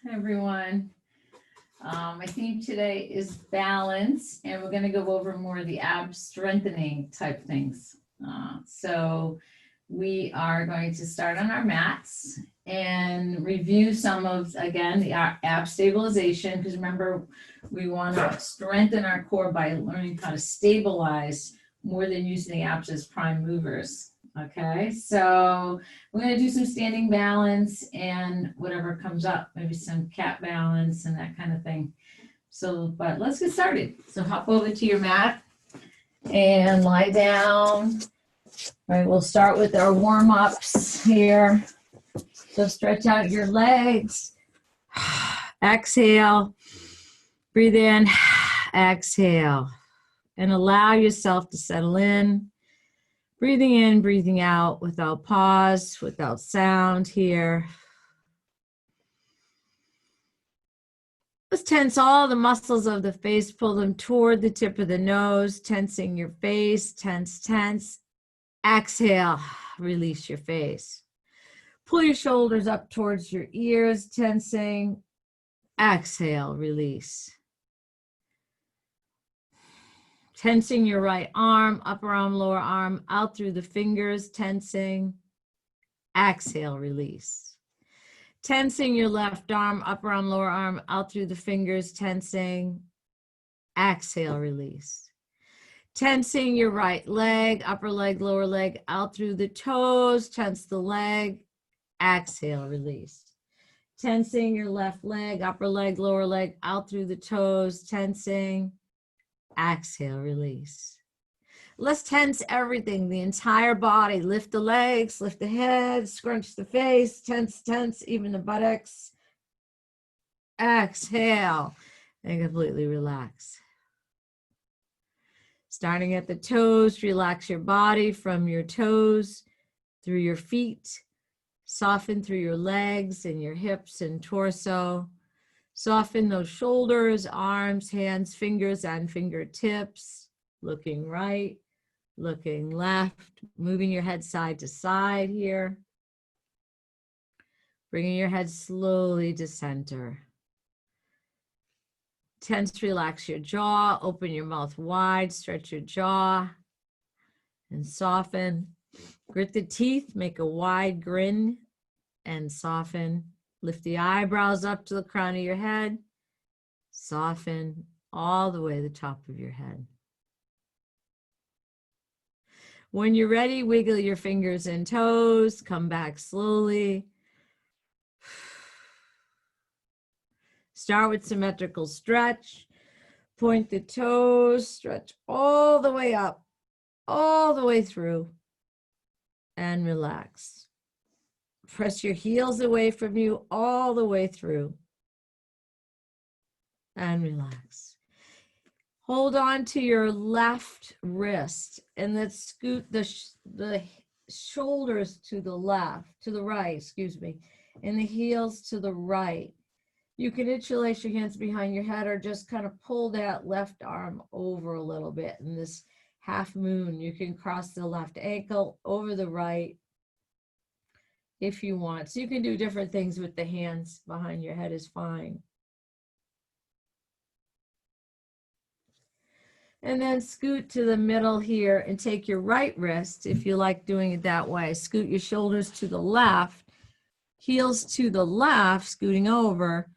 Hi, everyone. My theme today is balance, and we're going to go over more of the ab strengthening type things. So we are going to start on our mats and review some of, again, the ab stabilization, because remember, we want to strengthen our core by learning how to stabilize more than using the abs as prime movers. Okay, so we're going to do some standing balance and whatever comes up, maybe some cat balance and that kind of thing. So, but let's get started. So hop over to your mat and lie down. All right, we'll start with our warm-ups here. So stretch out your legs. Exhale. Breathe in. Exhale. And allow yourself to settle in. Breathing in, breathing out without pause, without sound here. Let's tense all the muscles of the face, pull them toward the tip of the nose, tensing your face, tense, tense. Exhale, release your face. Pull your shoulders up towards your ears, tensing. Exhale, release. Tensing your right arm, upper arm, lower arm, out through the fingers, tensing. Exhale, release. Tensing your left arm, upper arm, lower arm, out through the fingers, tensing. Exhale, release. Tensing your right leg, upper leg, lower leg, out through the toes, tense the leg. Exhale, release. Tensing your left leg, upper leg, lower leg, out through the toes, tensing. Exhale, release. Let's tense everything, the entire body. Lift the legs, lift the head, scrunch the face, tense, tense, even the buttocks. Exhale, and completely relax. Starting at the toes, relax your body from your toes through your feet. Soften through your legs and your hips and torso. Soften those shoulders, arms, hands, fingers, and fingertips. Looking right, looking left, moving your head side to side here. Bringing your head slowly to center. Tense, relax your jaw, open your mouth wide, stretch your jaw, and soften. Grit the teeth, make a wide grin, and soften. Lift the eyebrows up to the crown of your head. Soften all the way to the top of your head. When you're ready, wiggle your fingers and toes. Come back slowly. Start with symmetrical stretch. Point the toes, stretch all the way up, all the way through, and relax. Press your heels away from you all the way through, and relax. Hold on to your left wrist, and let's scoot the shoulders to the left, to the right, excuse me, and the heels to the right. You can interlace your hands behind your head or just kind of pull that left arm over a little bit in this half moon. You can cross the left ankle over the right if you want. So you can do different things with the hands behind your head is fine. And then scoot to the middle here and take your right wrist, if you like doing it that way. Scoot your shoulders to the left, heels to the left, scooting over,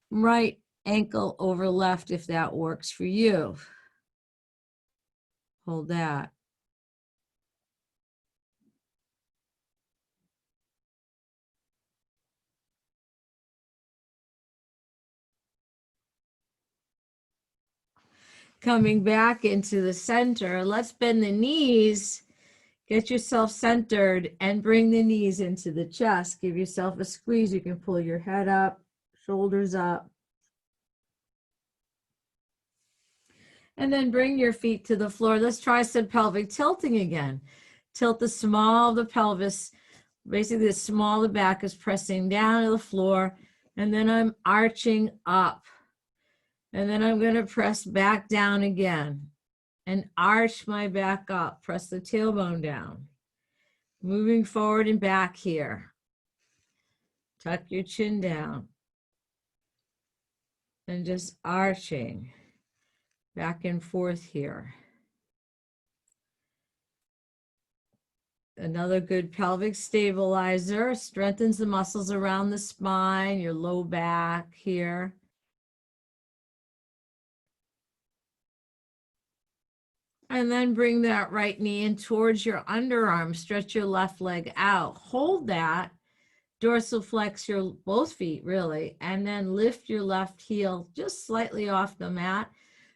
right ankle over left if that works for you. Hold that. Coming back into the center, let's bend the knees. Get yourself centered and bring the knees into the chest. Give yourself a squeeze. You can pull your head up, shoulders up. And then bring your feet to the floor. Let's try some pelvic tilting again. Tilt the small of the pelvis. Basically, the small of the back is pressing down to the floor. And then I'm arching up. And then I'm going to press back down again and arch my back up. Press the tailbone down. Moving forward and back here. Tuck your chin down. and just arching back and forth here. Another good pelvic stabilizer, strengthens the muscles around the spine, your low back here. And then bring that right knee in towards your underarm. Stretch your left leg out. Hold that. Dorsal flex your both feet, really. And then lift your left heel just slightly off the mat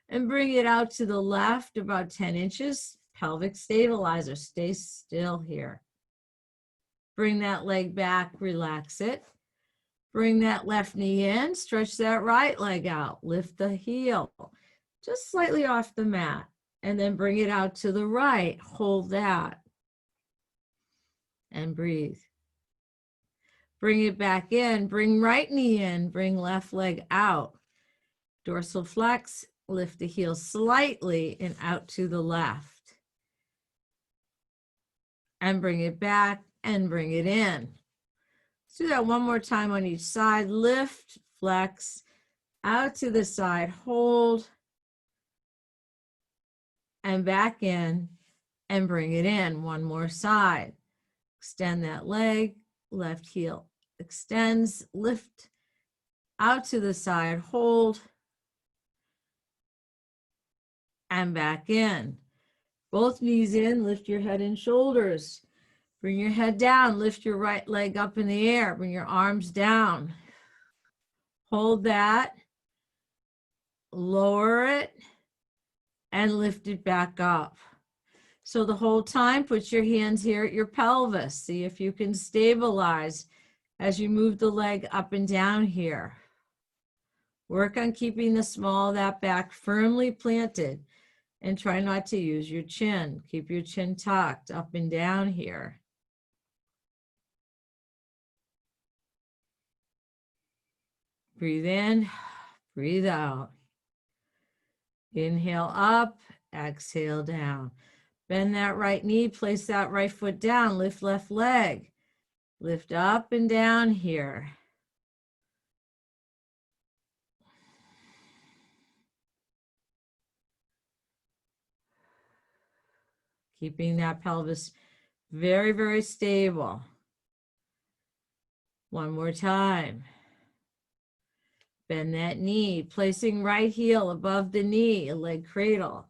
and bring it out to the left about 10 inches. Pelvic stabilizer. Stay still here. Bring that leg back. Relax it. Bring that left knee in. Stretch that right leg out. Lift the heel just slightly off the mat. And then bring it out to the right. Hold that. And breathe. Bring it back in. Bring right knee in. Bring left leg out. Dorsal flex. Lift the heel slightly and out to the left. And bring it back and bring it in. Let's do that one more time on each side. Lift, flex, out to the side. Hold. And back in and bring it in. One more side. Extend that leg, left heel extends, lift out to the side, hold, and back in. Both knees in, lift your head and shoulders. Bring your head down, lift your right leg up in the air, bring your arms down. Hold that, lower it, and lift it back up. So the whole time, put your hands here at your pelvis. See if you can stabilize as you move the leg up and down here. Work on keeping the small of that back firmly planted and try not to use your chin. Keep your chin tucked up and down here. Breathe in, breathe out. Inhale up, exhale down. Bend that right knee, place that right foot down, lift left leg. Lift up and down here. Keeping that pelvis very, very stable. One more time. Bend that knee, placing right heel above the knee, a leg cradle.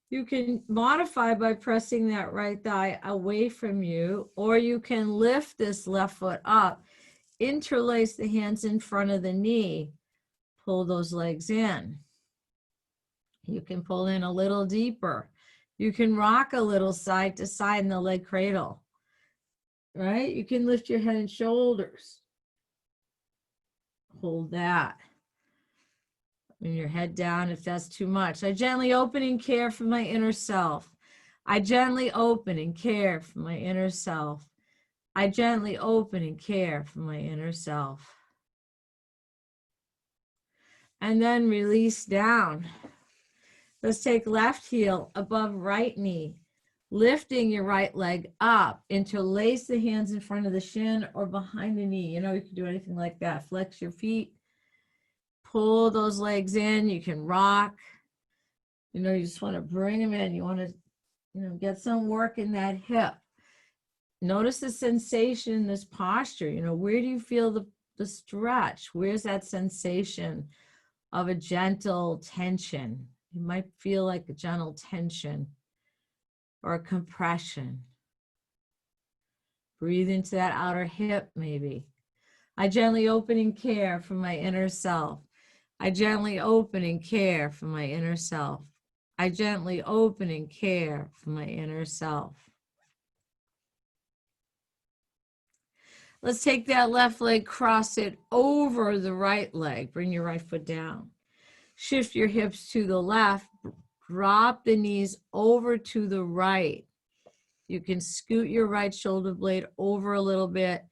You can modify by pressing that right thigh away from you, or you can lift this left foot up, interlace the hands in front of the knee, pull those legs in. You can pull in a little deeper. You can rock a little side to side in the leg cradle, right? You can lift your head and shoulders. Hold that. Bring your head down if that's too much. I gently open and care for my inner self. I gently open and care for my inner self. I gently open and care for my inner self. And then release down. Let's take left heel above right knee, lifting your right leg up. Interlace the hands in front of the shin or behind the knee. You know, you can do anything like that. Flex your feet. Pull those legs in. You can rock. You know, you just want to bring them in. You want to, get some work in that hip. Notice the sensation in this posture. Where do you feel the stretch? Where's that sensation of a gentle tension? You might feel like a gentle tension or a compression. Breathe into that outer hip, maybe. I gently open and care for my inner self. I gently open and care for my inner self. I gently open and care for my inner self. Let's take that left leg, cross it over the right leg. Bring your right foot down. Shift your hips to the left. Drop the knees over to the right. You can scoot your right shoulder blade over a little bit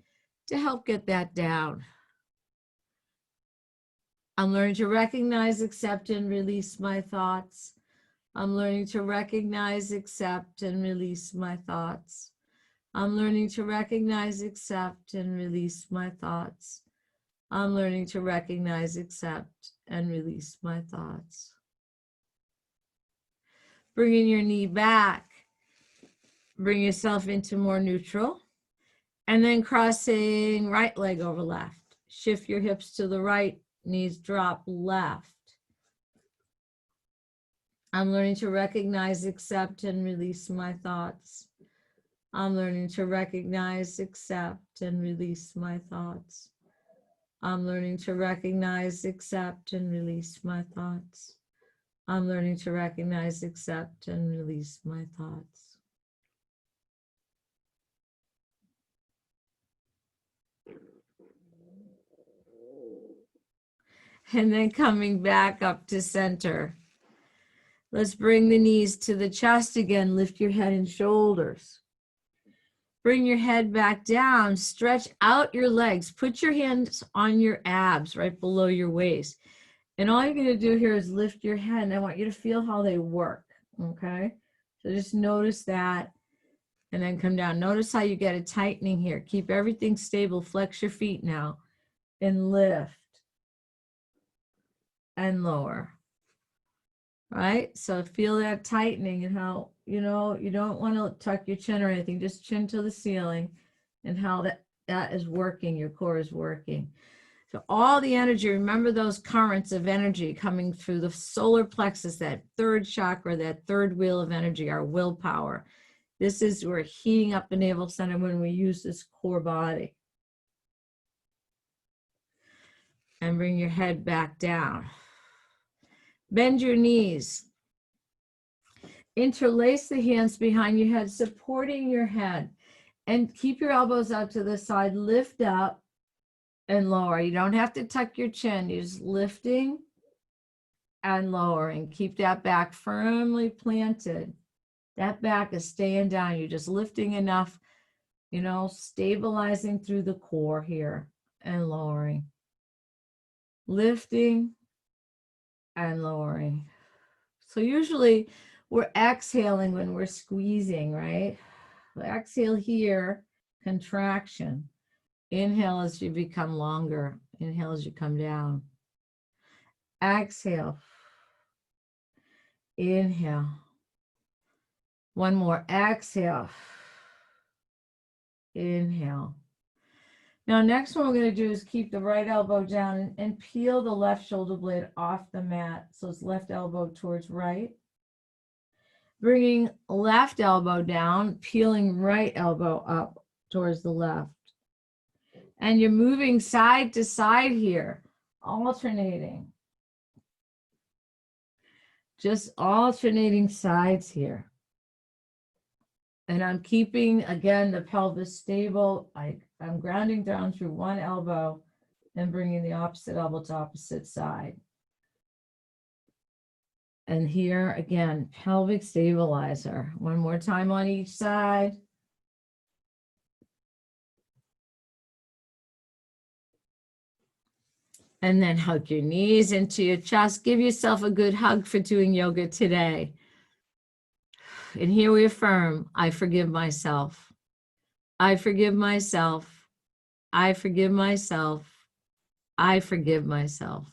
to help get that down. I'm learning to recognize, accept, and release my thoughts. I'm learning to recognize, accept, and release my thoughts. I'm learning to recognize, accept, and release my thoughts. I'm learning to recognize, accept, and release my thoughts. Bringing your knee back. Bring yourself into more neutral. And then crossing right leg over left. Shift your hips to the right, knees drop left. I'm learning to recognize, accept, and release my thoughts. I'm learning to recognize, accept, and release my thoughts. I'm learning to recognize, accept, and release my thoughts. I'm learning to recognize, accept, and release my thoughts. And then coming back up to center. Let's bring the knees to the chest again. Lift your head and shoulders. Bring your head back down. Stretch out your legs. Put your hands on your abs right below your waist. And all you're going to do here is lift your head. And I want you to feel how they work. Okay? So just notice that. And then come down. Notice how you get a tightening here. Keep everything stable. Flex your feet now. And lift. And lower. Right? So feel that tightening and how, you don't want to tuck your chin or anything, just chin to the ceiling, and how that is working, your core is working. So all the energy, remember those currents of energy coming through the solar plexus, that third chakra, that third wheel of energy, our willpower. This is, we're heating up the navel center when we use this core body. And bring your head back down. Bend your knees. Interlace the hands behind your head, supporting your head. And keep your elbows out to the side. Lift up and lower. You don't have to tuck your chin. You're just lifting and lowering. Keep that back firmly planted. That back is staying down. You're just lifting enough, stabilizing through the core here and lowering. Lifting and lowering. So usually we're exhaling when we're squeezing, right? Exhale here, contraction. Inhale as you become longer. Inhale as you come down. Exhale. Inhale. One more. Exhale. Inhale. Now, next one we're going to do is keep the right elbow down and peel the left shoulder blade off the mat. So it's left elbow towards right. Bringing left elbow down, peeling right elbow up towards the left. And you're moving side to side here, alternating. Just alternating sides here. And I'm keeping, again, the pelvis stable. I'm grounding down through one elbow and bringing the opposite elbow to opposite side. And here, again, pelvic stabilizer. One more time on each side. And then hug your knees into your chest. Give yourself a good hug for doing yoga today. And here we affirm, I forgive myself. I forgive myself. I forgive myself. I forgive myself.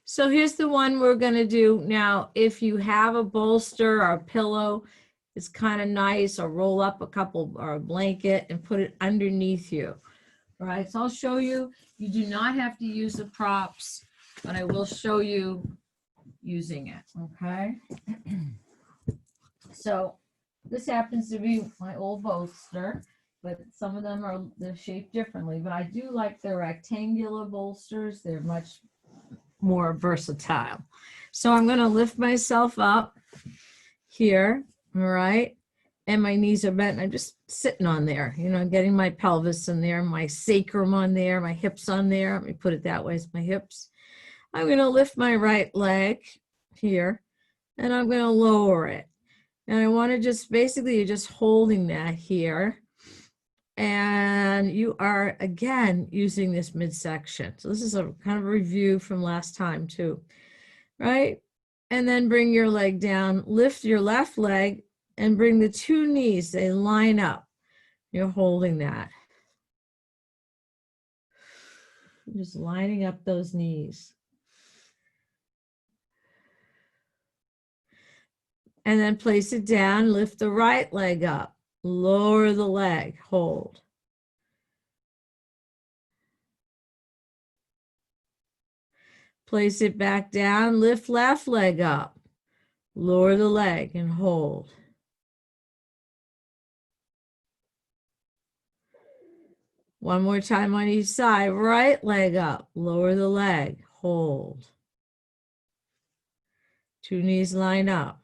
So here's the one we're going to do now. If you have a bolster or a pillow, it's kind of nice, or roll up a couple or a blanket and put it underneath you. All right, so I'll show you. You do not have to use the props, but I will show you using it, okay? So this happens to be my old bolster, but some of them they're shaped differently, but I do like the rectangular bolsters. They're much more versatile. So I'm going to lift myself up here, all right? And my knees are bent. I'm just sitting on there, getting my pelvis in there, my sacrum on there, my hips on there. Let me put it that way, it's my hips. I'm going to lift my right leg here, and I'm going to lower it. And I want to just, basically, you're just holding that here. And you are, again, using this midsection. So this is a kind of review from last time too, right? And then bring your leg down, lift your left leg and bring the two knees, they line up. You're holding that. Just lining up those knees. And then place it down, lift the right leg up, lower the leg, hold. Place it back down, lift left leg up, lower the leg and hold. One more time on each side, right leg up, lower the leg, hold. Two knees line up.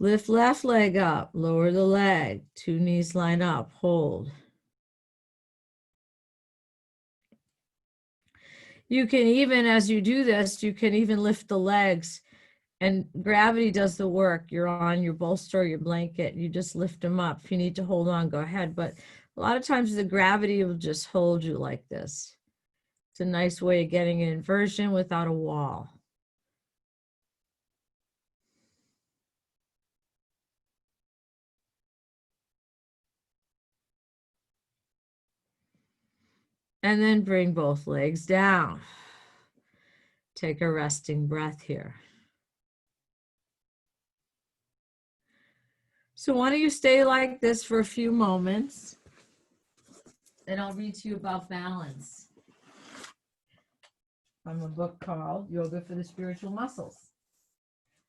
Lift left leg up, lower the leg, two knees line up, hold. You can even, as you do this, you can even lift the legs and gravity does the work. You're on your bolster or your blanket, you just lift them up. If you need to hold on, go ahead. But a lot of times the gravity will just hold you like this. It's a nice way of getting an inversion without a wall. And then bring both legs down. Take a resting breath here. So why don't you stay like this for a few moments, and I'll read to you about balance from a book called Yoga for the Spiritual Muscles.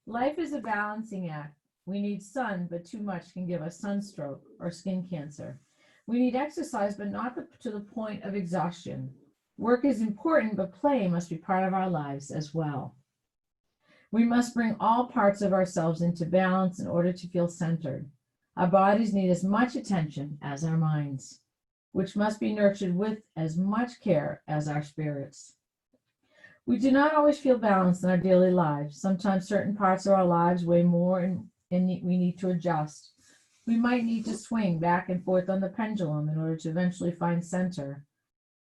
Life is a balancing act. We need sun, but too much can give us sunstroke or skin cancer. We need exercise, but not to the point of exhaustion. Work is important, but play must be part of our lives as well. We must bring all parts of ourselves into balance in order to feel centered. Our bodies need as much attention as our minds, which must be nurtured with as much care as our spirits. We do not always feel balanced in our daily lives. Sometimes certain parts of our lives weigh more and we need to adjust. We might need to swing back and forth on the pendulum in order to eventually find center.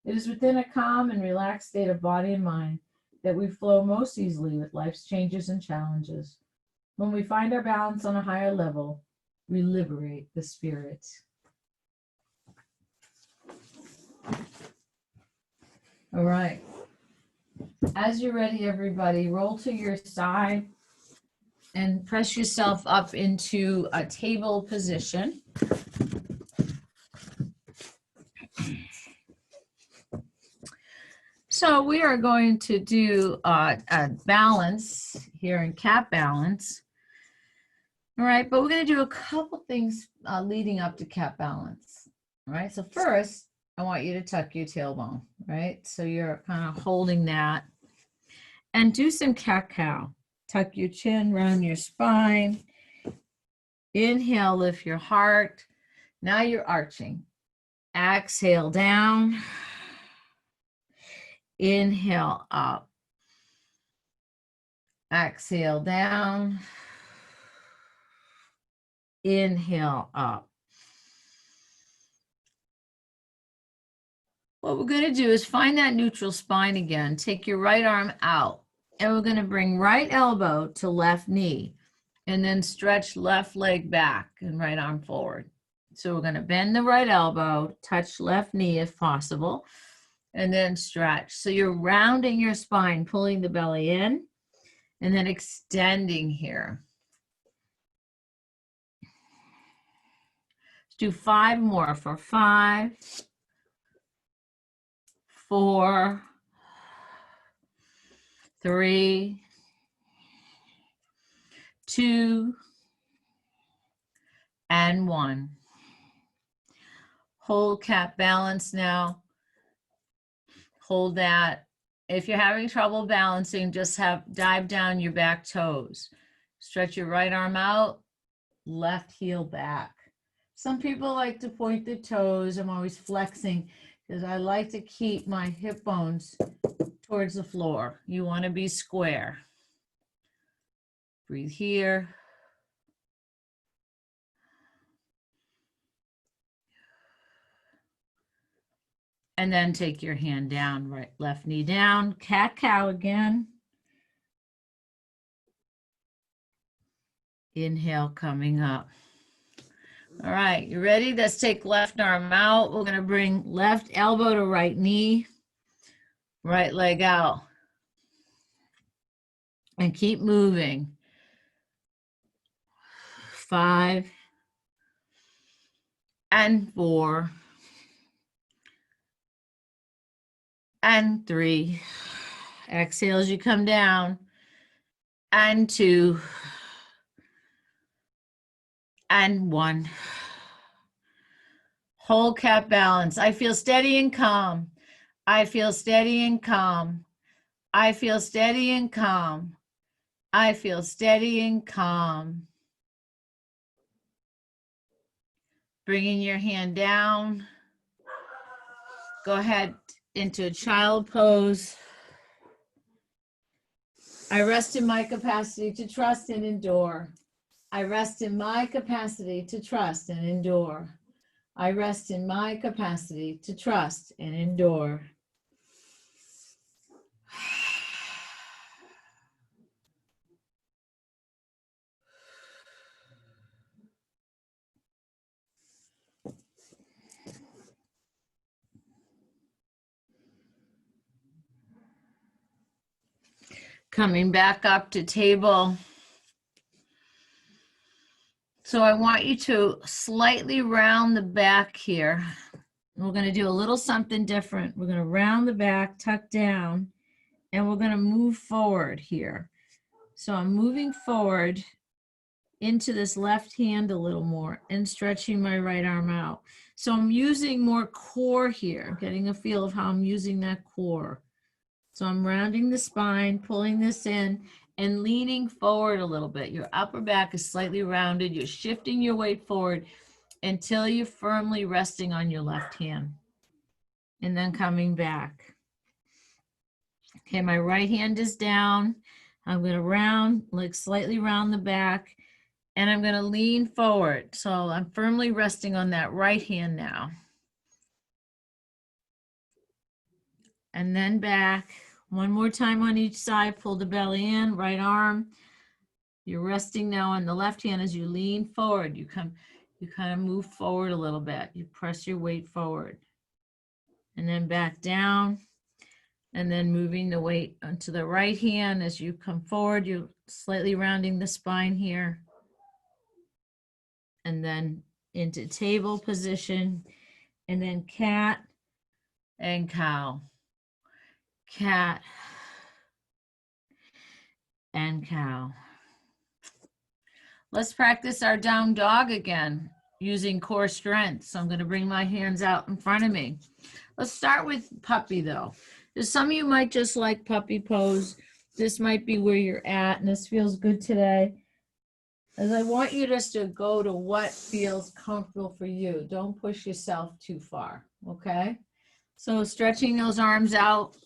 It is within a calm and relaxed state of body and mind that we flow most easily with life's changes and challenges. When we find our balance on a higher level, we liberate the spirit. All right. As you're ready, everybody, roll to your side and press yourself up into a table position. So we are going to do a balance here in cat balance. All right, but we're going to do a couple things leading up to cat balance. All right, so first, I want you to tuck your tailbone, right? So you're kind of holding that. And do some cat-cow. Tuck your chin, round your spine. Inhale, lift your heart. Now you're arching. Exhale down. Inhale up. Exhale down. Inhale up. What we're going to do is find that neutral spine again. Take your right arm out, and we're going to bring right elbow to left knee, and then stretch left leg back and right arm forward. So we're going to bend the right elbow, touch left knee if possible, and then stretch. So you're rounding your spine, pulling the belly in, and then extending here. Let's do 5 more for 5, 4, 3, 2, and 1. Hold cat balance now. Hold that. If you're having trouble balancing, just dive down your back toes. Stretch your right arm out, left heel back. Some people like to point the toes. I'm always flexing because I like to keep my hip bones towards the floor. You want to be square. Breathe here. And then take your hand down, right, left knee down, cat-cow again. Inhale coming up. All right, you ready? Let's take left arm out. We're going to bring left elbow to right knee, right leg out. And keep moving. 5 and 4 and 3. Exhale as you come down. And 2 and 1. Whole cat balance. I feel steady and calm. I feel steady and calm. I feel steady and calm. I feel steady and calm. Bringing your hand down. Go ahead into a child pose. I rest in my capacity to trust and endure. I rest in my capacity to trust and endure. I rest in my capacity to trust and endure. Coming back up to table. So I want you to slightly round the back here. We're going to do a little something different. We're going to round the back, tuck down, and we're going to move forward here. So I'm moving forward into this left hand a little more and stretching my right arm out. So I'm using more core here. I'm getting a feel of how I'm using that core. So I'm rounding the spine, pulling this in, and leaning forward a little bit. Your upper back is slightly rounded. You're shifting your weight forward until you're firmly resting on your left hand. And then coming back. Okay, my right hand is down. I'm going to round, like slightly round the back, and I'm going to lean forward. So I'm firmly resting on that right hand now. And then back. One more time on each side. Pull the belly in, right arm. You're resting now on the left hand as you lean forward. You kind of move forward a little bit. You press your weight forward. And then back down. And then moving the weight onto the right hand as you come forward. You're slightly rounding the spine here. And then into table position. And then cat and cow. Cat and cow. Let's practice our down dog again using core strength. So I'm going to bring my hands out in front of me. Let's start with puppy though. Some of you might just like puppy pose. This might be where you're at and this feels good today. As I want you just to go to what feels comfortable for you. Don't push yourself too far, okay? So stretching those arms out,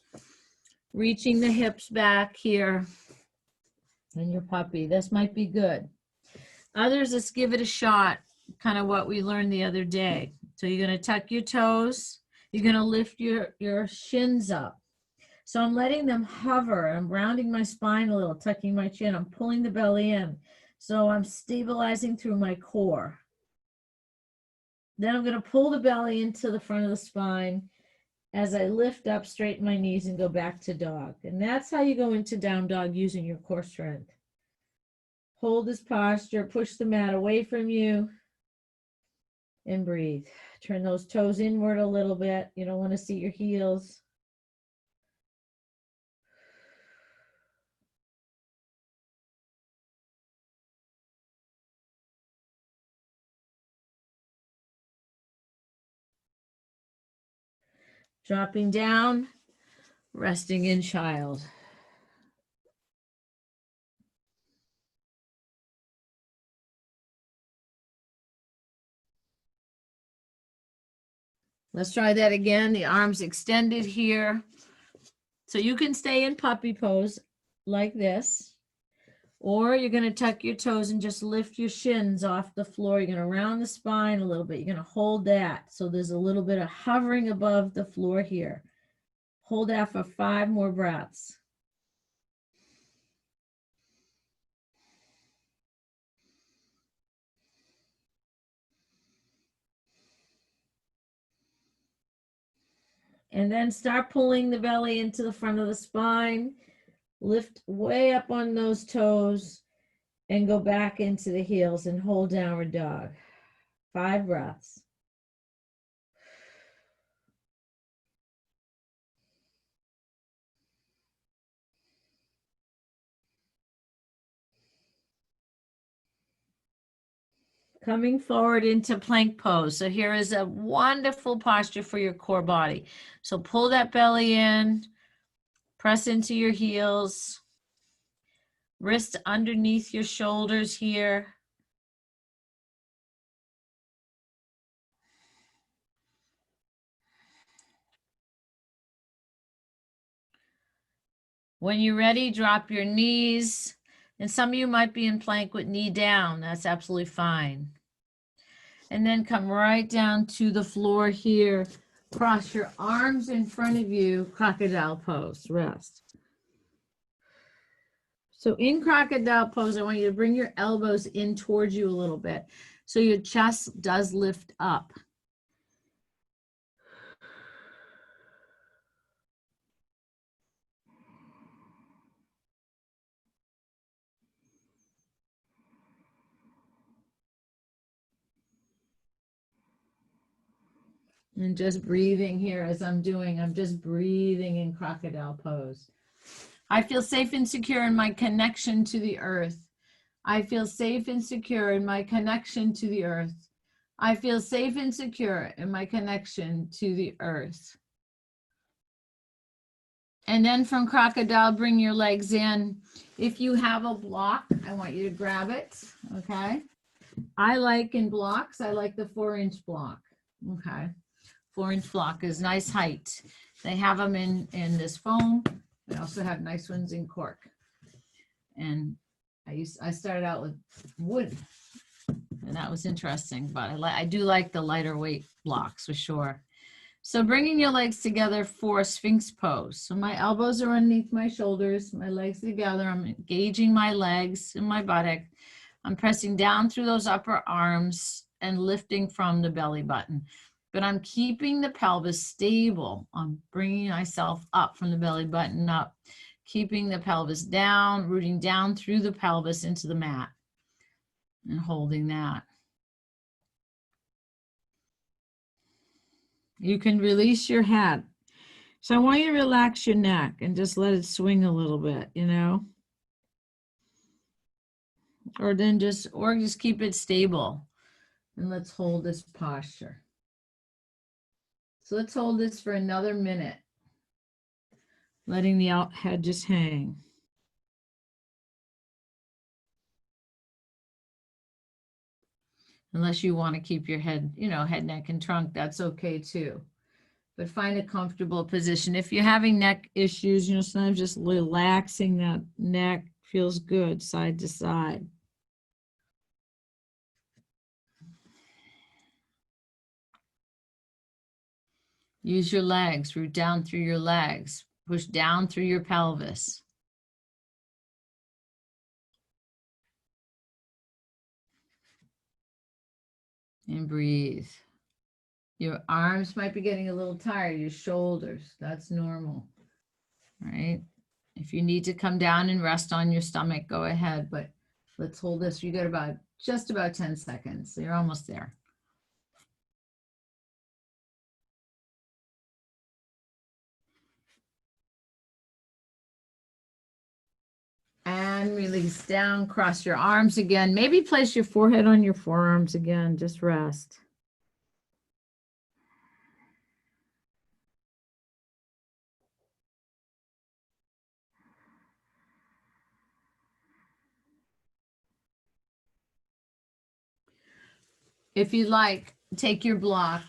reaching the hips back here. And your puppy, this might be good. Others, let's give it a shot, kind of what we learned the other day. So you're going to tuck your toes. You're going to lift your shins up. So I'm letting them hover. I'm rounding my spine a little, tucking my chin. I'm pulling the belly in. So I'm stabilizing through my core. Then I'm going to pull the belly into the front of the spine as I lift up, straighten my knees, and go back to dog. And that's how you go into down dog using your core strength. Hold this posture, push the mat away from you, and breathe. Turn those toes inward a little bit. You don't want to see your heels. Dropping down, resting in child. Let's try that again. The arms extended here. So you can stay in puppy pose like this, or you're going to tuck your toes and just lift your shins off the floor. You're going to round the spine a little bit. You're going to hold that. So there's a little bit of hovering above the floor here. Hold that for 5 more breaths. And then start pulling the belly into the front of the spine. Lift way up on those toes and go back into the heels and hold downward dog. 5 breaths. Coming forward into plank pose. So here is a wonderful posture for your core body. So pull that belly in, press into your heels, wrist underneath your shoulders here. When you're ready, drop your knees. And some of you might be in plank with knee down. That's absolutely fine. And then come right down to the floor here. Cross your arms in front of you, crocodile pose, rest. So in crocodile pose, I want you to bring your elbows in towards you a little bit so your chest does lift up. And just breathing here as I'm just breathing in crocodile pose. I feel safe and secure in my connection to the earth. I feel safe and secure in my connection to the earth. I feel safe and secure in my connection to the earth. And then from crocodile, bring your legs in. If you have a block, I want you to grab it, okay? I like in blocks, I like the 4-inch block, okay? 4-inch block is nice height. They have them in this foam. They also have nice ones in cork. And I started out with wood, and that was interesting, but I do like the lighter weight blocks for sure. So bringing your legs together for Sphinx pose. So my elbows are underneath my shoulders, my legs together. I'm engaging my legs and my buttock. I'm pressing down through those upper arms and lifting from the belly button. But I'm keeping the pelvis stable. I'm bringing myself up from the belly button up, keeping the pelvis down, rooting down through the pelvis into the mat and holding that. You can release your head. So I want you to relax your neck and just let it swing a little bit, you know? Or just keep it stable. And let's hold this posture. So let's hold this for another minute. Letting the head just hang. Unless you want to keep your head, head, neck, and trunk, that's okay too. But find a comfortable position. If you're having neck issues, sometimes just relaxing that neck feels good side to side. Use your legs, root down through your legs, push down through your pelvis. And breathe. Your arms might be getting a little tired, your shoulders, that's normal, right? If you need to come down and rest on your stomach, go ahead, but let's hold this. You got just about 10 seconds, so you're almost there. And release down, cross your arms again. Maybe place your forehead on your forearms again, just rest. If you like, take your block.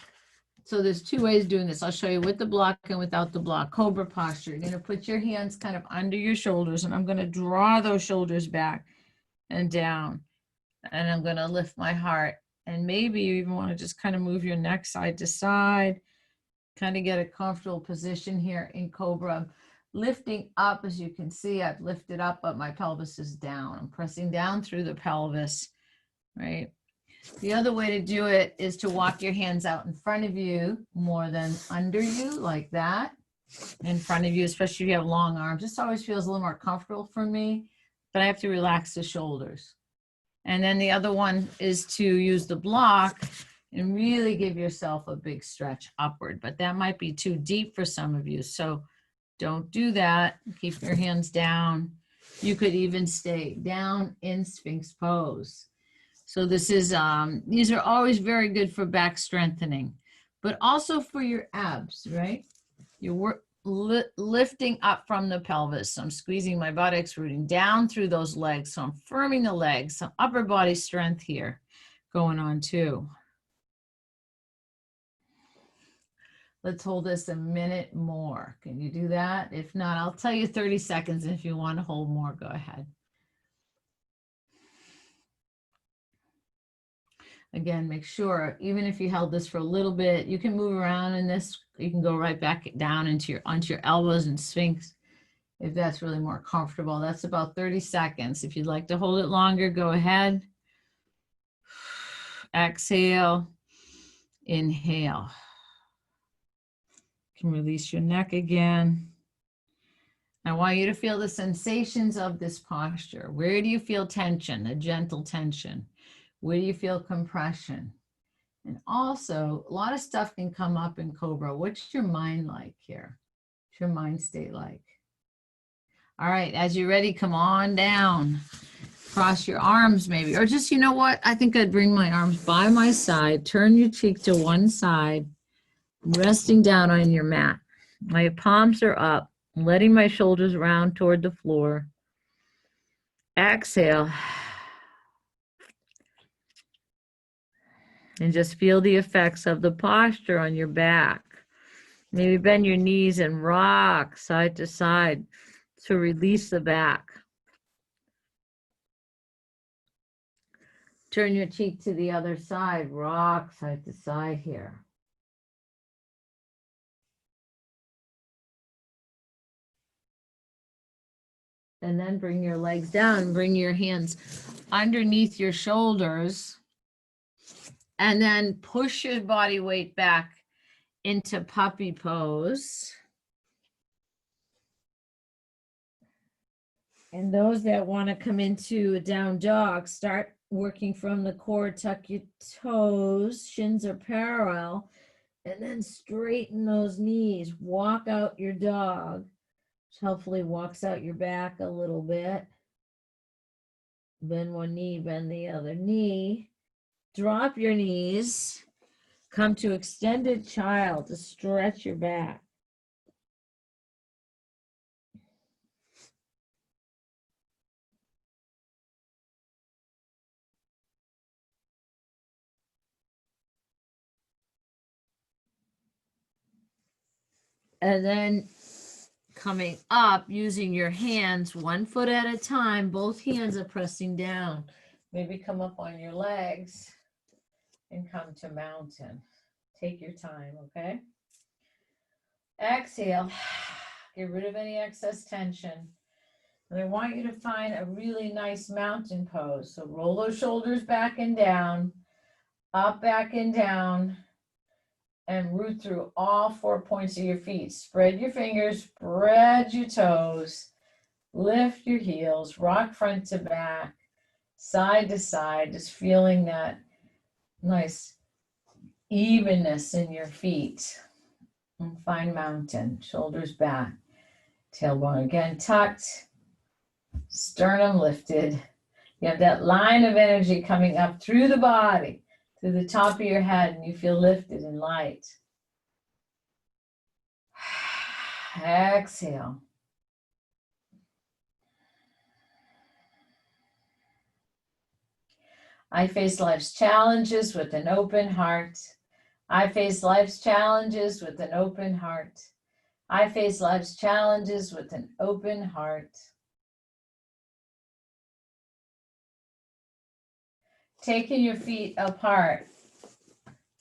So there's 2 ways of doing this. I'll show you with the block and without the block. Cobra posture. You're going to put your hands kind of under your shoulders, and I'm going to draw those shoulders back and down. And I'm going to lift my heart. And maybe you even want to just kind of move your neck side to side, kind of get a comfortable position here in Cobra. I'm lifting up, as you can see, I've lifted up, but my pelvis is down. I'm pressing down through the pelvis, right? The other way to do it is to walk your hands out in front of you more than under you, like that. In front of you, especially if you have long arms. This always feels a little more comfortable for me, but I have to relax the shoulders. And then the other one is to use the block and really give yourself a big stretch upward, but that might be too deep for some of you. So don't do that. Keep your hands down. You could even stay down in Sphinx pose. So this is, these are always very good for back strengthening, but also for your abs, right? You're lifting up from the pelvis. So I'm squeezing my buttocks, rooting down through those legs. So I'm firming the legs, some upper body strength here going on too. Let's hold this a minute more. Can you do that? If not, I'll tell you 30 seconds. If you want to hold more, go ahead. Again, make sure, even if you held this for a little bit, you can move around in this. You can go right back down onto your elbows and Sphinx if that's really more comfortable. That's about 30 seconds. If you'd like to hold it longer, go ahead. Exhale, inhale. You can release your neck again. I want you to feel the sensations of this posture. Where do you feel tension, a gentle tension? Where do you feel compression? And also, a lot of stuff can come up in Cobra. What's your mind like here? What's your mind state like? All right, as you're ready, come on down. Cross your arms maybe, or just, you know what? I think I'd bring my arms by my side. Turn your cheek to one side, resting down on your mat. My palms are up, letting my shoulders round toward the floor. Exhale. And just feel the effects of the posture on your back. Maybe bend your knees and rock side to side to release the back. Turn your cheek to the other side, rock side to side here. And then bring your legs down, bring your hands underneath your shoulders, and then push your body weight back into puppy pose. And those that want to come into a down dog, start working from the core, tuck your toes, shins are parallel, and then straighten those knees. Walk out your dog, which hopefully walks out your back a little bit. Bend one knee, bend the other knee. Drop your knees. Come to extended child to stretch your back. And then coming up, using your hands, one foot at a time, both hands are pressing down. Maybe come up on your legs and come to mountain. Take your time, okay? Exhale. Get rid of any excess tension. And I want you to find a really nice mountain pose. So roll those shoulders back and down, up, back, and down, and root through all 4 points of your feet. Spread your fingers, spread your toes, lift your heels, rock front to back, side to side, just feeling that nice evenness in your feet. And find mountain, shoulders back, tailbone again tucked, sternum lifted. You have that line of energy coming up through the body, through the top of your head, and you feel lifted and light. Exhale. I face life's challenges with an open heart. I face life's challenges with an open heart. I face life's challenges with an open heart. Taking your feet apart,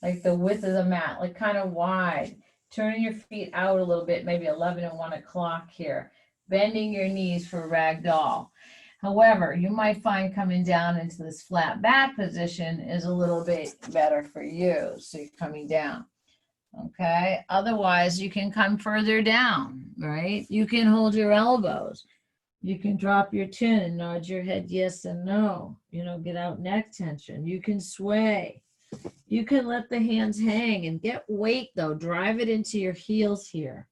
like the width of the mat, like kind of wide. Turning your feet out a little bit, maybe 11 and 1 o'clock here. Bending your knees for ragdoll. However, you might find coming down into this flat back position is a little bit better for you. So you're coming down. Okay. Otherwise, you can come further down, right? You can hold your elbows. You can drop your chin and nod your head yes and no. You know, get out neck tension. You can sway. You can let the hands hang and get weight, though. Drive it into your heels here.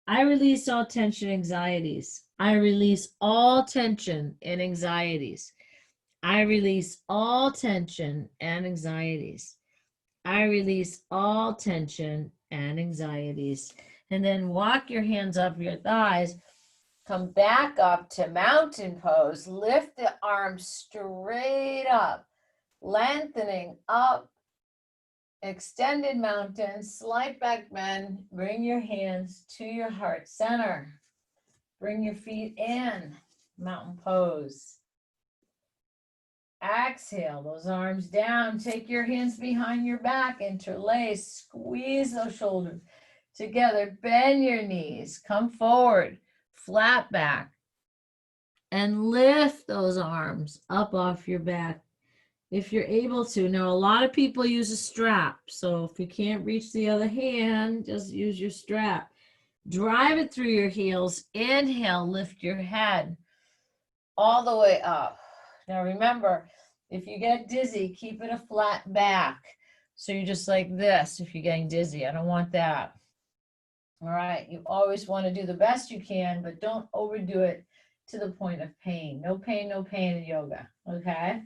I release all tension, anxieties. I release all tension and anxieties. I release all tension and anxieties. I release all tension and anxieties. And then walk your hands up your thighs. Come back up to mountain pose. Lift the arms straight up, lengthening up. Extended mountain, slight back bend. Bring your hands to your heart center. Bring your feet in, mountain pose. Exhale, those arms down. Take your hands behind your back, interlace, squeeze those shoulders together. Bend your knees, come forward, flat back, and lift those arms up off your back if you're able to. Now, a lot of people use a strap, so if you can't reach the other hand, just use your strap. Drive it through your heels. Inhale, lift your head all the way up. Now, remember, if you get dizzy, keep it a flat back. So you're just like this if you're getting dizzy. I don't want that. All right, you always want to do the best you can, but don't overdo it to the point of pain. No pain in yoga, okay?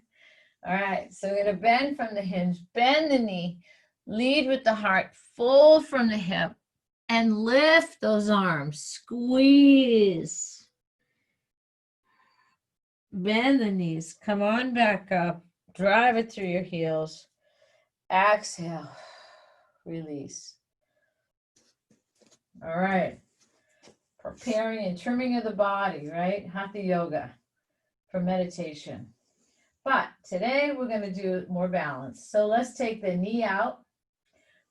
All right, so we're going to bend from the hinge, bend the knee, lead with the heart, fold from the hip, and lift those arms. Squeeze. Bend the knees. Come on back up. Drive it through your heels. Exhale. Release. All right. Preparing and trimming of the body, right? Hatha yoga for meditation. But today we're going to do more balance. So let's take the knee out.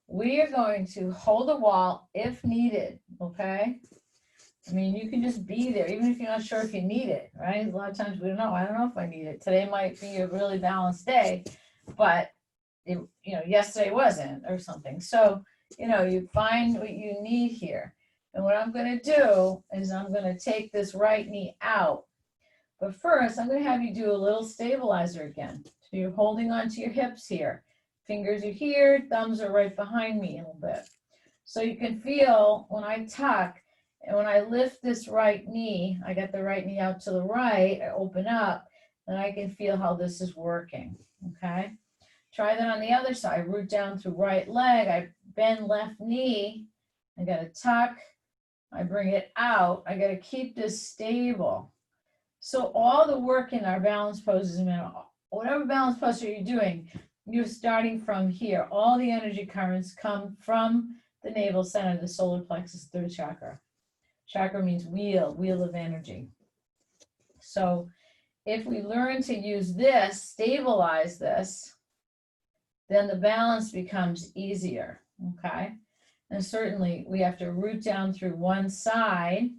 We are going to hold the wall if needed, okay? I mean, you can just be there, even if you're not sure if you need it, right? A lot of times we don't know. I don't know if I need it. Today might be a really balanced day, but it, yesterday wasn't or something. So, you find what you need here. And what I'm going to do is I'm going to take this right knee out. But first, I'm going to have you do a little stabilizer again. So you're holding onto your hips here. Fingers are here, thumbs are right behind me a little bit. So you can feel when I tuck and when I lift this right knee, I get the right knee out to the right, I open up, then I can feel how this is working, okay? Try that on the other side. Root down through right leg, I bend left knee, I got to tuck, I bring it out, I got to keep this stable. So all the work in our balance poses, whatever balance posture you're doing, you're starting from here. All the energy currents come from the navel center, the solar plexus, third chakra. Chakra means wheel of energy. So if we learn to use this, stabilize this, then the balance becomes easier, okay? And certainly we have to root down through one side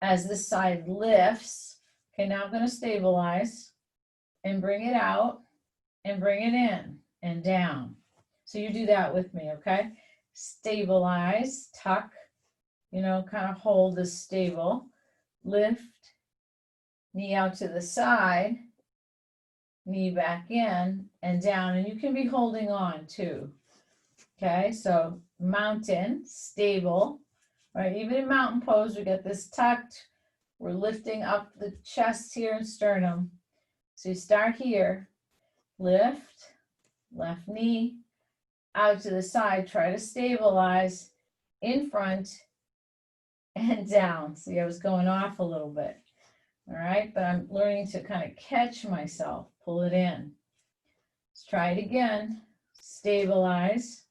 as this side lifts. Okay, now I'm going to stabilize and bring it out and bring it in and down. So you do that with me, okay? Stabilize, tuck, kind of hold this stable, lift, knee out to the side, knee back in and down, and you can be holding on too. Okay, so mountain, stable, right? Even in mountain pose, we get this tucked. We're lifting up the chest here and sternum. So you start here, lift, left knee, out to the side, try to stabilize, in front and down. See, I was going off a little bit. All right, but I'm learning to kind of catch myself, pull it in. Let's try it again. Stabilize,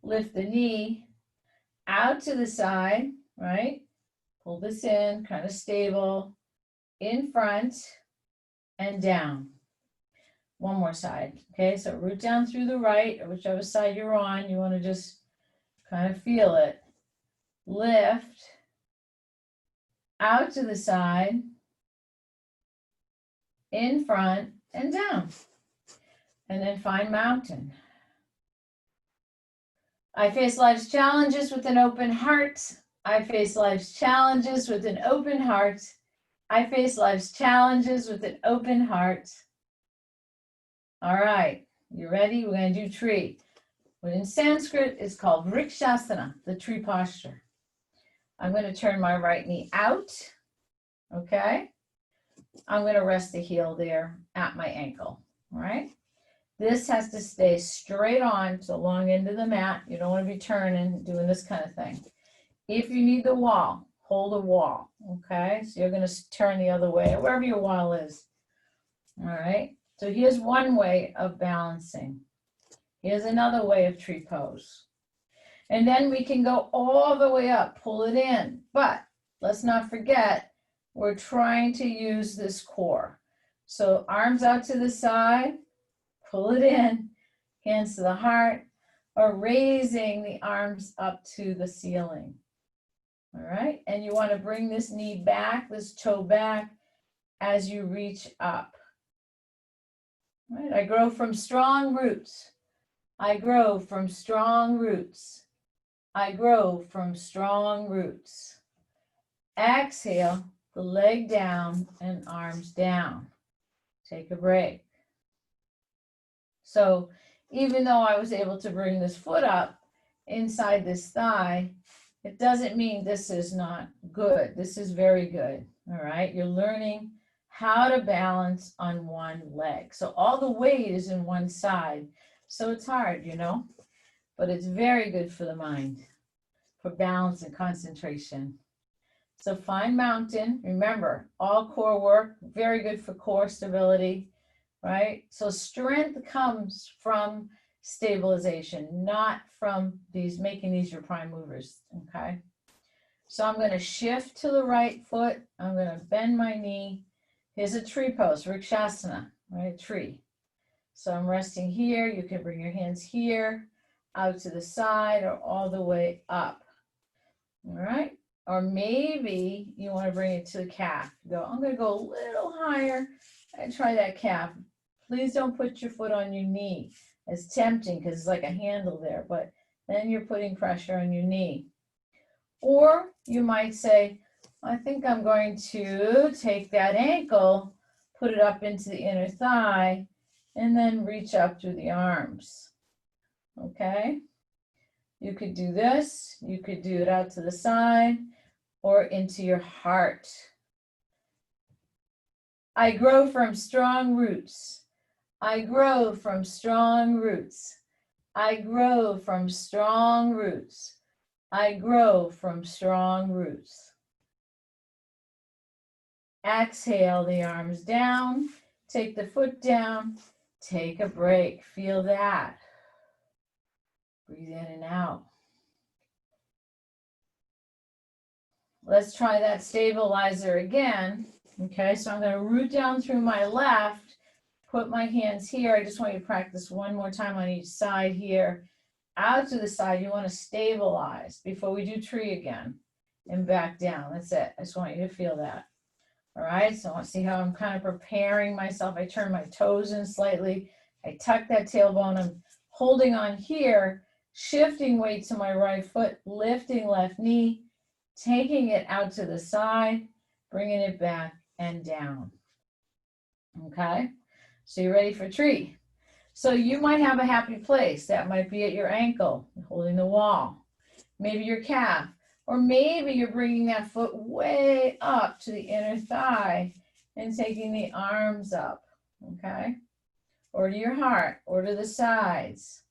lift the knee, out to the side, right? Pull this in, kind of stable, in front and down. One more side, okay? So root down through the right, or whichever side you're on, you want to just kind of feel it. Lift, out to the side, in front, and down. And then find mountain. I face life's challenges with an open heart. I face life's challenges with an open heart. I face life's challenges with an open heart. All right, you ready? We're going to do tree. But in Sanskrit, it's called vrikshasana, the tree posture. I'm going to turn my right knee out. Okay. I'm going to rest the heel there at my ankle. All right. This has to stay straight on to the long end of the mat. You don't want to be turning, doing this kind of thing. If you need the wall, hold a wall. Okay. So you're going to turn the other way, wherever your wall is. All right. So here's one way of balancing. Here's another way of tree pose. And then we can go all the way up, pull it in. But let's not forget, we're trying to use this core. So arms out to the side, pull it in, hands to the heart, or raising the arms up to the ceiling. All right, and you want to bring this knee back, this toe back as you reach up. All right, I grow from strong roots. I grow from strong roots. I grow from strong roots. Exhale, the leg down and arms down. Take a break. So even though I was able to bring this foot up inside this thigh, it doesn't mean this is not good. This is very good. All right. You're learning how to balance on one leg. So all the weight is in one side. So it's hard, you know, but it's very good for the mind, for balance and concentration. So find mountain. Remember, all core work, very good for core stability, right? So strength comes from stabilization, not from making these your prime movers, okay? So I'm going to shift to the right foot. I'm going to bend my knee. Here's a tree pose, Vrikshasana, right? Tree. So I'm resting here. You can bring your hands here, out to the side, or all the way up. All right. Or maybe you want to bring it to the calf. I'm going to go a little higher and try that calf. Please don't put your foot on your knee. It's tempting because it's like a handle there, but then you're putting pressure on your knee. Or you might say, I think I'm going to take that ankle, put it up into the inner thigh, and then reach up through the arms. Okay? You could do this. You could do it out to the side or into your heart. I grow from strong roots. I grow from strong roots. I grow from strong roots. I grow from strong roots. Exhale the arms down. Take the foot down. Take a break. Feel that. Breathe in and out. Let's try that stabilizer again. Okay, so I'm going to root down through my left, put my hands here. I just want you to practice one more time on each side here. Out to the side, you want to stabilize before we do tree again and back down. That's it. I just want you to feel that. All right, so I want to see how I'm kind of preparing myself. I turn my toes in slightly. I tuck that tailbone. I'm holding on here, shifting weight to my right foot, lifting left knee, taking it out to the side, bringing it back and down. Okay, so you're ready for tree. So you might have a happy place. That might be at your ankle, holding the wall, maybe your calf, or maybe you're bringing that foot way up to the inner thigh and taking the arms up, okay, or to your heart, or to the sides.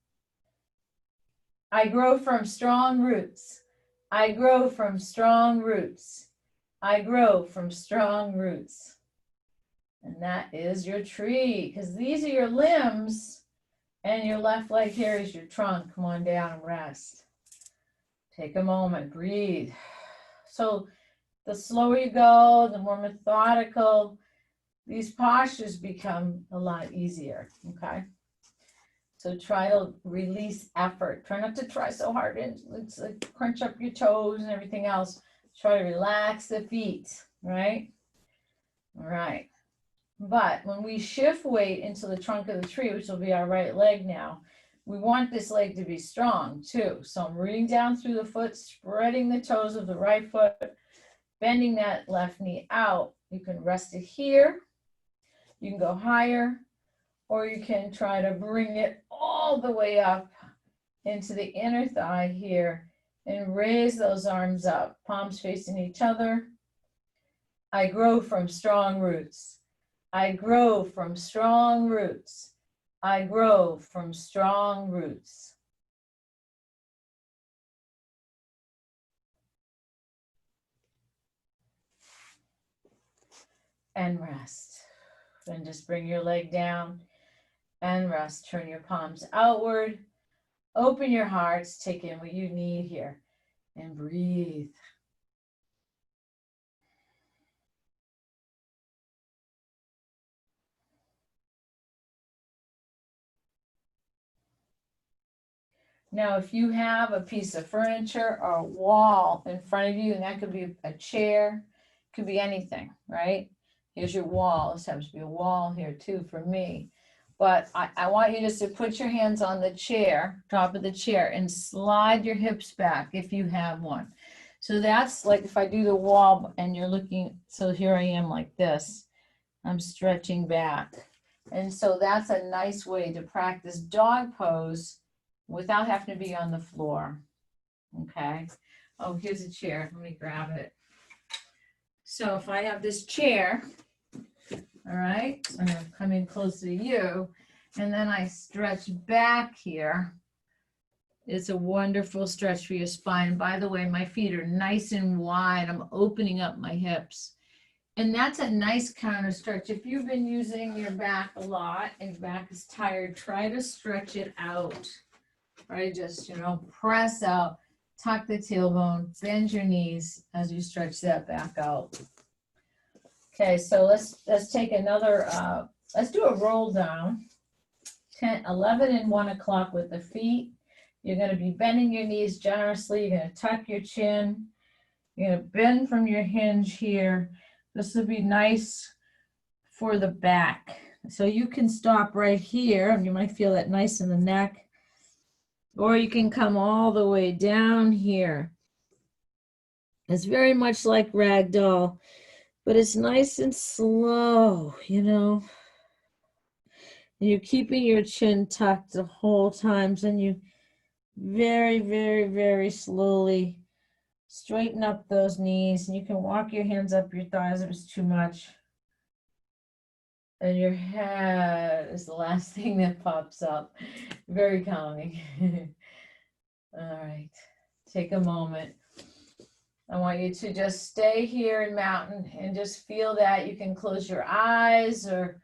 I grow from strong roots. I grow from strong roots. I grow from strong roots. And that is your tree, because these are your limbs, and your left leg here is your trunk. Come on down and rest. Take a moment, breathe. So the slower you go, the more methodical, these postures become a lot easier, okay? So try to release effort. Try not to try so hard and let's crunch up your toes and everything else. Try to relax the feet, right? All right. But when we shift weight into the trunk of the tree, which will be our right leg now, we want this leg to be strong too. So I'm rooting down through the foot, spreading the toes of the right foot, bending that left knee out. You can rest it here. You can go higher, or you can try to bring it all the way up into the inner thigh here and raise those arms up, palms facing each other. I grow from strong roots. I grow from strong roots. I grow from strong roots. And rest. Then just bring your leg down and rest. Turn your palms outward. Open your hearts. Take in what you need here and breathe. Now, if you have a piece of furniture or a wall in front of you, and that could be a chair, could be anything, right? Here's your wall. This happens to be a wall here too for me. But I want you just to put your hands on the chair, top of the chair, and slide your hips back if you have one. So that's like if I do the wall and you're looking, so here I am like this. I'm stretching back. And so that's a nice way to practice dog pose without having to be on the floor. Okay. Oh, here's a chair. Let me grab it. So if I have this chair, all right, I'm going to come in close to you, and then I stretch back here. It's a wonderful stretch for your spine. By the way, my feet are nice and wide. I'm opening up my hips. And that's a nice counter stretch. If you've been using your back a lot and your back is tired, try to stretch it out. Right, just, press out, tuck the tailbone, bend your knees as you stretch that back out. Okay, so let's take another, let's do a roll down. 10, 11 and 1 o'clock with the feet. You're going to be bending your knees generously. You're going to tuck your chin. You're going to bend from your hinge here. This will be nice for the back. So you can stop right here, and you might feel that nice in the neck. Or you can come all the way down here. It's very much like ragdoll, but it's nice and slow, And you're keeping your chin tucked the whole time. And you very, very, very slowly straighten up those knees. And you can walk your hands up your thighs if it's too much. And your head is the last thing that pops up. Very calming. All right, take a moment. I want you to just stay here in mountain and just feel that. You can close your eyes or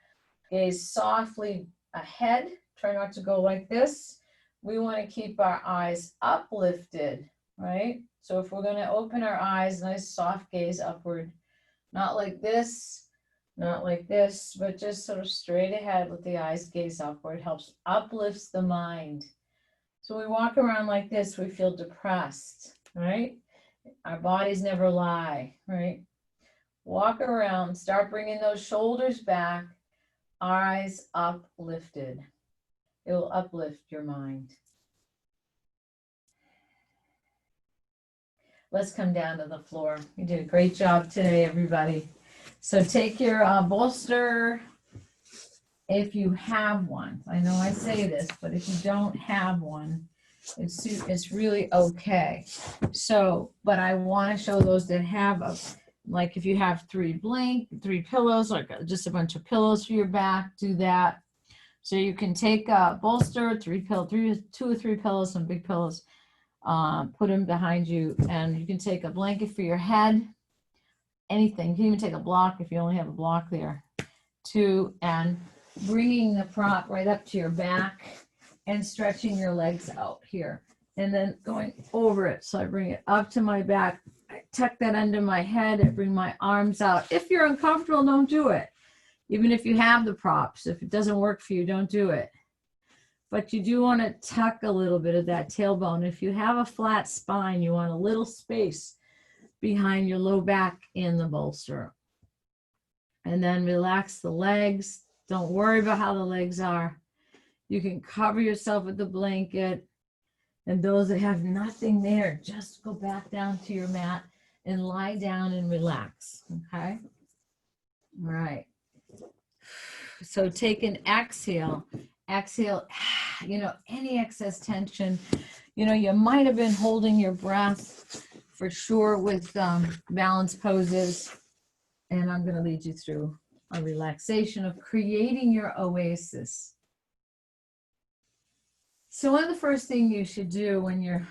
gaze softly ahead. Try not to go like this. We want to keep our eyes uplifted, right? So if we're going to open our eyes, nice soft gaze upward, not like this, not like this, but just sort of straight ahead with the eyes gaze upward. Helps uplifts the mind. So we walk around like this, we feel depressed, right? Our bodies never lie, right? Walk around, start bringing those shoulders back, eyes uplifted. It will uplift your mind. Let's come down to the floor. You did a great job today, everybody. So take your bolster, if you have one. I know I say this, but if you don't have one, it's really okay. So, but I want to show those that have like if you have three pillows, like just a bunch of pillows for your back, do that. So you can take a bolster, two or three pillows, some big pillows, put them behind you, and you can take a blanket for your head, anything. You can even take a block if you only have a block there, and bringing the prop right up to your back and stretching your legs out here and then going over it. So I bring it up to my back, I tuck that under my head and bring my arms out. If you're uncomfortable, don't do it. Even if you have the props, if it doesn't work for you, don't do it. But you do want to tuck a little bit of that tailbone. If you have a flat spine, you want a little space behind your low back in the bolster. And then relax the legs. Don't worry about how the legs are. You can cover yourself with the blanket. And those that have nothing there, just go back down to your mat and lie down and relax. Okay? All right. So take an exhale. Exhale, any excess tension. You might have been holding your breath for sure with balance poses. And I'm going to lead you through a relaxation of creating your oasis. So one of the first things you should do when you're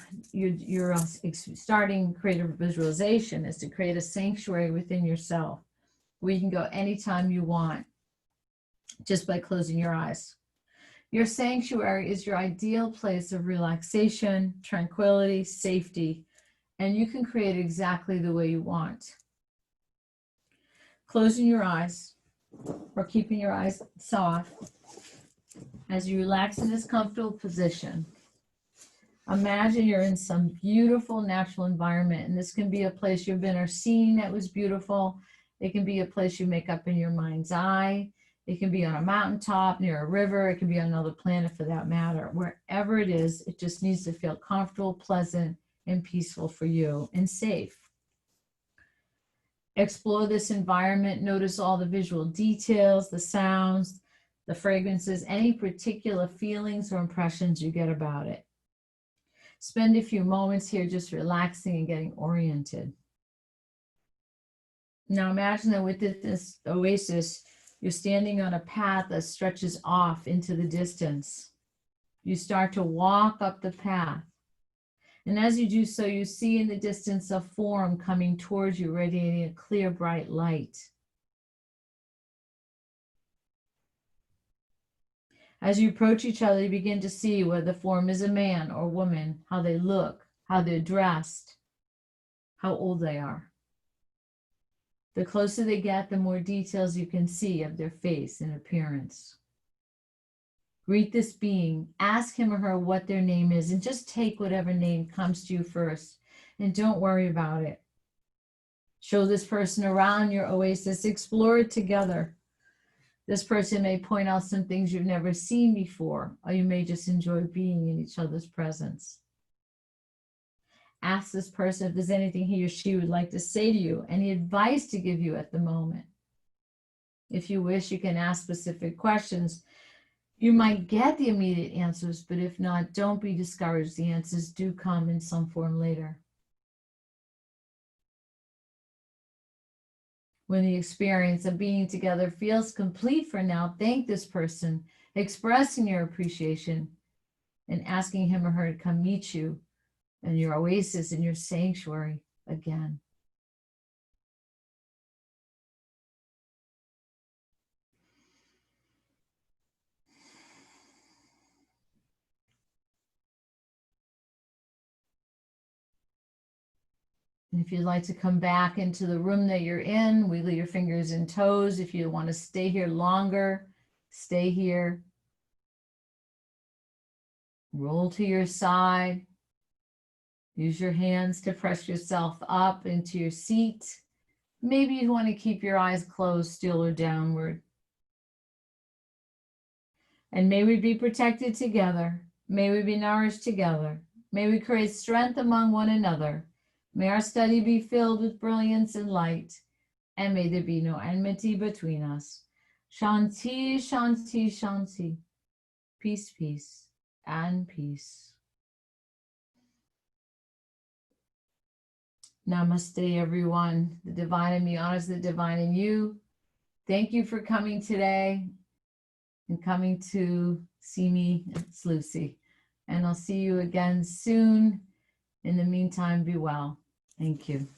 starting creative visualization is to create a sanctuary within yourself where you can go anytime you want, just by closing your eyes. Your sanctuary is your ideal place of relaxation, tranquility, safety, and you can create exactly the way you want. Closing your eyes or keeping your eyes soft as you relax in this comfortable position. Imagine you're in some beautiful natural environment, and this can be a place you've been or seen that was beautiful. It can be a place you make up in your mind's eye. It can be on a mountaintop, near a river. It can be on another planet for that matter. Wherever it is, it just needs to feel comfortable, pleasant, and peaceful for you, and safe. Explore this environment. Notice all the visual details, the sounds, the fragrances, any particular feelings or impressions you get about it. Spend a few moments here just relaxing and getting oriented. Now imagine that with this oasis, you're standing on a path that stretches off into the distance. You start to walk up the path. And as you do so, you see in the distance a form coming towards you, radiating a clear, bright light. As you approach each other, you begin to see whether the form is a man or woman, how they look, how they're dressed, how old they are. The closer they get, the more details you can see of their face and appearance. Greet this being, ask him or her what their name is, and just take whatever name comes to you first, and don't worry about it. Show this person around your oasis, explore it together. This person may point out some things you've never seen before, or you may just enjoy being in each other's presence. Ask this person if there's anything he or she would like to say to you, any advice to give you at the moment. If you wish, you can ask specific questions. You might get the immediate answers, but if not, don't be discouraged. The answers do come in some form later. When the experience of being together feels complete for now, thank this person, expressing your appreciation and asking him or her to come meet you in your oasis, in your sanctuary again. And if you'd like to come back into the room that you're in, wiggle your fingers and toes. If you want to stay here longer, stay here. Roll to your side. Use your hands to press yourself up into your seat. Maybe you want to keep your eyes closed still or downward. And may we be protected together. May we be nourished together. May we create strength among one another. May our study be filled with brilliance and light. And may there be no enmity between us. Shanti, Shanti, Shanti. Peace, peace, and peace. Namaste, everyone. The divine in me honors the divine in you. Thank you for coming today and coming to see me. It's Lucy. And I'll see you again soon. In the meantime, be well. Thank you.